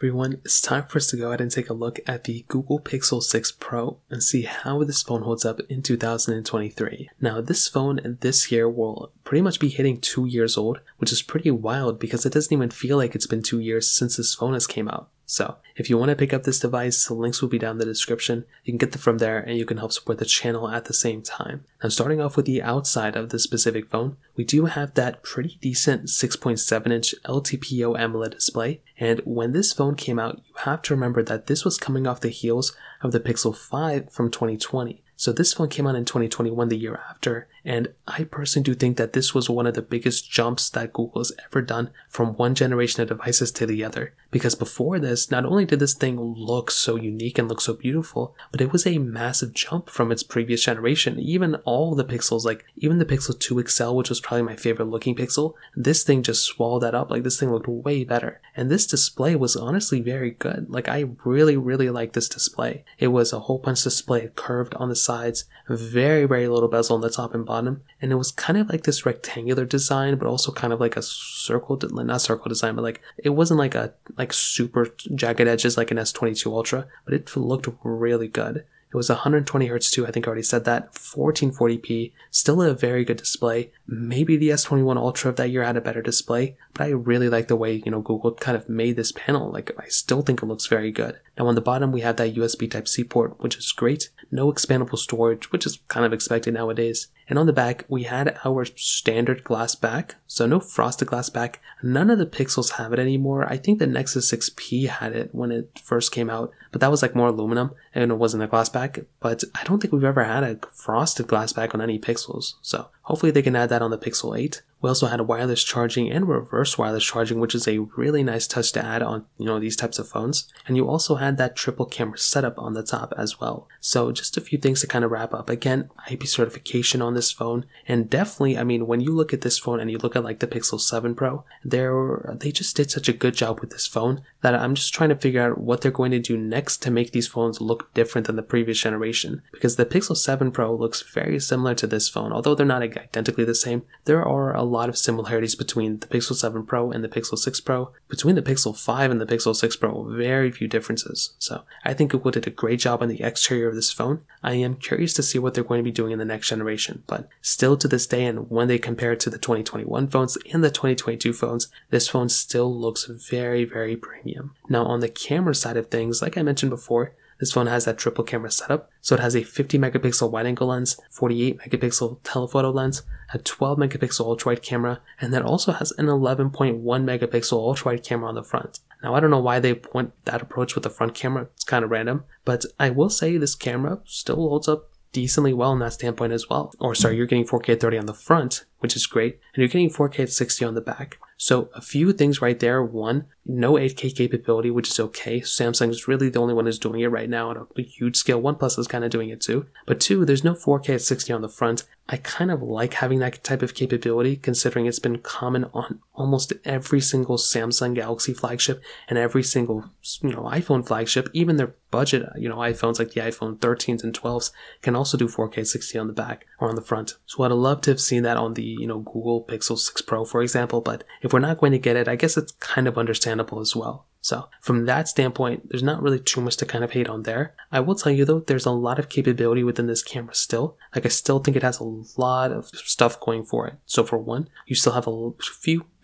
Everyone, it's time for us to go ahead and take a look at the Google Pixel 6 Pro and see how this phone holds up in 2023. Now, this phone this year will pretty much be hitting 2 years old, which is pretty wild because it doesn't even feel like it's been 2 years since this phone has came out. So, if you want to pick up this device, the links will be down in the description. You can get them from there and you can help support the channel at the same time. Now, starting off with the outside of this specific phone, we do have that pretty decent 6.7-inch LTPO AMOLED display. And when this phone came out, you have to remember that this was coming off the heels of the Pixel 5 from 2020. So this phone came out in 2021, the year after, and I personally do think that this was one of the biggest jumps that Google has ever done from one generation of devices to the other. Because before this, not only did this thing look so unique and look so beautiful, but it was a massive jump from its previous generation. Even all the Pixels, like even the Pixel 2 XL, which was probably my favorite looking Pixel, this thing just swallowed that up. Like this thing looked way better. And this display was honestly very good. Like I really liked this display. It was a hole punch display, curved on the sides, very little bezel on the top and bottom, and it was kind of like this rectangular design, but also kind of like a circle, not circle design, but like it wasn't like super jagged edges like an S22 Ultra, but it looked really good. It was 120 Hz too, I think I already said that, 1440p, still a very good display. Maybe the S21 Ultra of that year had a better display, but I really like the way, Google kind of made this panel. Like, I still think it looks very good. Now on the bottom, we have that USB Type-C port, which is great. No expandable storage, which is kind of expected nowadays. And on the back, we had our standard glass back, so no frosted glass back. None of the Pixels have it anymore. I think the Nexus 6P had it when it first came out, but that was like more aluminum and it wasn't a glass back. But I don't think we've ever had a frosted glass back on any Pixels, so hopefully they can add that on the Pixel 8. We also had wireless charging and reverse wireless charging, which is a really nice touch to add on, these types of phones. And you also had that triple camera setup on the top as well. So just a few things to kind of wrap up. Again, IP certification on this phone. And definitely, when you look at this phone and you look at like the Pixel 7 Pro, they just did such a good job with this phone that I'm just trying to figure out what they're going to do next to make these phones look different than the previous generation. Because the Pixel 7 Pro looks very similar to this phone. Although they're not identically the same, there are a lot of similarities between the Pixel 7 Pro and the Pixel 6 Pro. Between the Pixel 5 and the Pixel 6 Pro, very few differences. So I think Google did a great job on the exterior of this phone. I am curious to see what they're going to be doing in the next generation, but still to this day, and when they compare it to the 2021 phones and the 2022 phones, this phone still looks very premium. Now on the camera side of things, like I mentioned before, this phone has that triple camera setup, so it has a 50 megapixel wide angle lens, 48 megapixel telephoto lens, a 12 megapixel ultra wide camera, and that also has an 11.1 megapixel ultra wide camera on the front. Now I don't know why they went that approach with the front camera, it's kind of random, but I will say this camera still holds up decently well in that standpoint as well. Or sorry, you're getting 4K at 30 on the front, which is great, and you're getting 4K at 60 on the back. So a few things right there. One, no 8K capability, which is okay. Samsung is really the only one who's doing it right now on a huge scale. OnePlus is kind of doing it too. But two, there's no 4K at 60 on the front. I kind of like having that type of capability considering it's been common on almost every single Samsung Galaxy flagship and every single, iPhone flagship. Even their budget, iPhones like the iPhone 13s and 12s can also do 4K 60 on the back or on the front. So I'd love to have seen that on the, Google Pixel 6 Pro, for example, but if we're not going to get it, I guess it's kind of understandable as well. So from that standpoint, there's not really too much to kind of hate on there. I will tell you though, there's a lot of capability within this camera still. Like I still think it has a lot of stuff going for it. So for one, you still have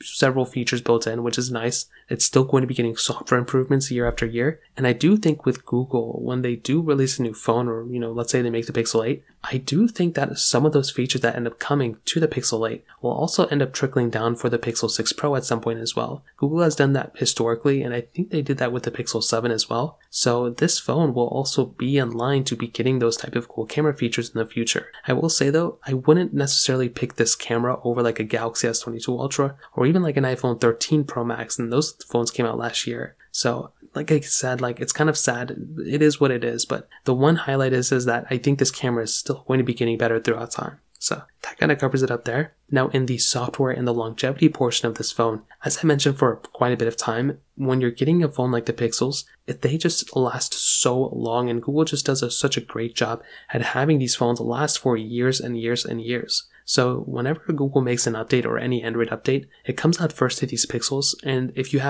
several features built in, which is nice. It's still going to be getting software improvements year after year. And I do think with Google, when they do release a new phone or, let's say they make the Pixel 8, I do think that some of those features that end up coming to the Pixel 8 will also end up trickling down for the Pixel 6 Pro at some point as well. Google has done that historically, and I think they did that with the Pixel 7 as well. So this phone will also be in line to be getting those type of cool camera features in the future. I will say though, I wouldn't necessarily pick this camera over like a Galaxy S22 Ultra or even like an iPhone 13 Pro Max, and those phones came out last year. So like I said, it's kind of sad. It is what it is, but the one highlight is that I think this camera is still going to be getting better throughout time. So that kind of covers it up there. Now in the software and the longevity portion of this phone, as I mentioned for quite a bit of time, when you're getting a phone like the Pixels, they just last so long, and Google just does such a great job at having these phones last for years and years and years. So whenever Google makes an update or any Android update, it comes out first to these Pixels, and if you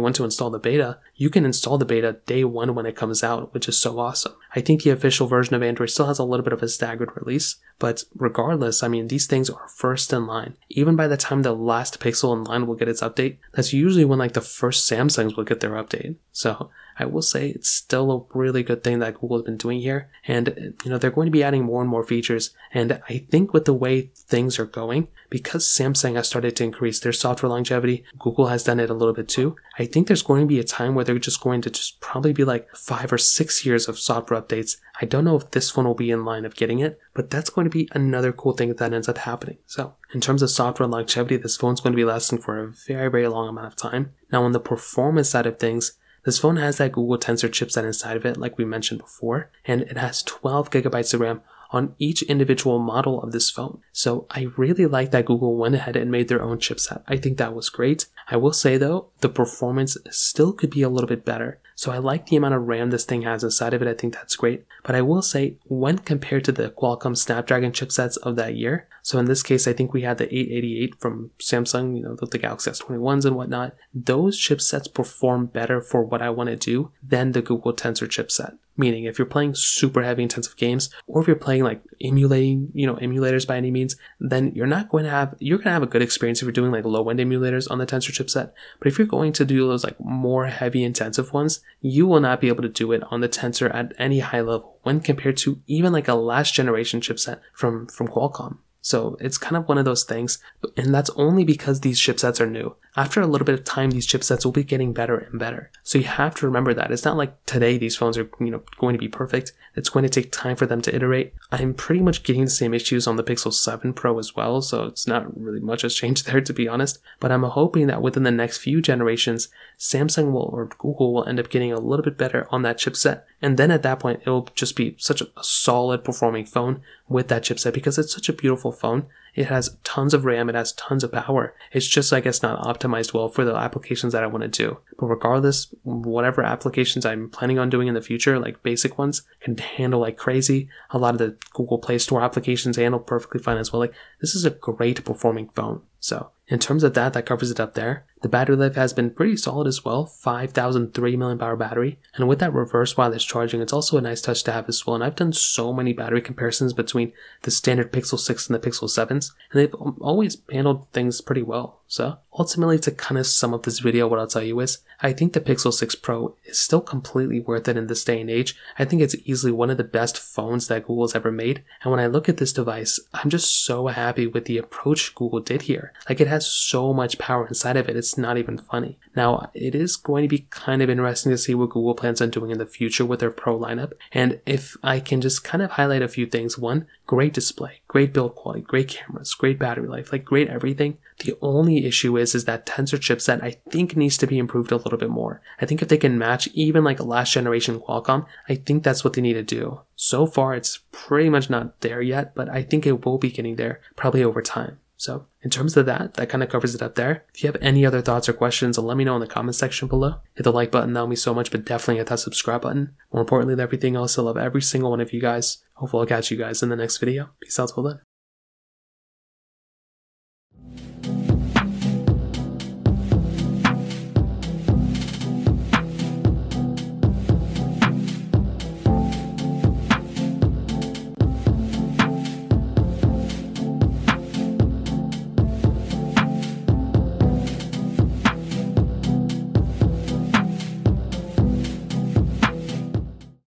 want to install the beta, you can install the beta day one when it comes out, which is so awesome. I think the official version of Android still has a little bit of a staggered release, but regardless, I mean, these things are first in line. Even by the time the last Pixel in line will get its update, that's usually when like the first Samsungs will get their update. So I will say it's still a really good thing that Google has been doing here. And, you know, they're going to be adding more and more features. And I think with the way things are going, because Samsung has started to increase their software longevity, Google has done it a little bit too. I think there's going to be a time where they're just going to just probably be like 5 or 6 years of software updates. I don't know if this phone will be in line of getting it, but that's going to be another cool thing if that ends up happening. So in terms of software longevity, this phone's going to be lasting for a very, very long amount of time. Now on the performance side of things, this phone has that Google Tensor chipset inside of it, like we mentioned before, and it has 12 gigabytes of RAM on each individual model of this phone. So I really like that Google went ahead and made their own chipset. I think that was great. I will say though, the performance still could be a little bit better. So I like the amount of RAM this thing has inside of it. I think that's great. But I will say, when compared to the Qualcomm Snapdragon chipsets of that year, so in this case, I think we had the 888 from Samsung, you know, the Galaxy S21s and whatnot. Those chipsets perform better for what I want to do than the Google Tensor chipset. Meaning if you're playing super heavy intensive games, or if you're playing like emulating, you know, emulators by any means, then you're going to have a good experience if you're doing like low end emulators on the Tensor chipset. But if you're going to do those like more heavy intensive ones, you will not be able to do it on the Tensor at any high level when compared to even like a last generation chipset from Qualcomm. So it's kind of one of those things, and that's only because these chipsets are new. After a little bit of time, these chipsets will be getting better and better. So you have to remember that. It's not like today these phones are, you know, going to be perfect. It's going to take time for them to iterate. I'm pretty much getting the same issues on the Pixel 7 Pro as well, so it's not really much has changed there, to be honest. But I'm hoping that within the next few generations, Samsung will, or Google will end up getting a little bit better on that chipset. And then at that point, it'll just be such a solid performing phone with that chipset because it's such a beautiful phone. It has tons of RAM, it has tons of power. It's just, I guess, not optimized well for the applications that I want to do. But regardless, whatever applications I'm planning on doing in the future, like basic ones, can handle like crazy. A lot of the Google Play Store applications handle perfectly fine as well. Like, this is a great performing phone. So in terms of that covers it up there. The battery life has been pretty solid as well, 5,003 mAh battery. And with that reverse wireless charging, it's also a nice touch to have as well. And I've done so many battery comparisons between the standard Pixel 6 and the Pixel 7s, and they've always handled things pretty well. So ultimately, to kind of sum up this video, what I'll tell you is, I think the Pixel 6 Pro is still completely worth it in this day and age. I think it's easily one of the best phones that Google's ever made. And when I look at this device, I'm just so happy with the approach Google did here. Like, it has so much power inside of it, it's not even funny. Now, it is going to be kind of interesting to see what Google plans on doing in the future with their Pro lineup. And if I can just kind of highlight a few things. One, great display, great build quality, great cameras, great battery life, like great everything. The only issue is that Tensor chipset, I think, needs to be improved a little bit more. I think if they can match even like a last generation Qualcomm, I think that's what they need to do. So far, it's pretty much not there yet, but I think it will be getting there probably over time. So in terms of that kind of covers it up there. If you have any other thoughts or questions, let me know in the comment section below. Hit the like button, that would mean so much, but definitely hit that subscribe button. More importantly than everything else, I love every single one of you guys. Hopefully I'll catch you guys in the next video. Peace out till then.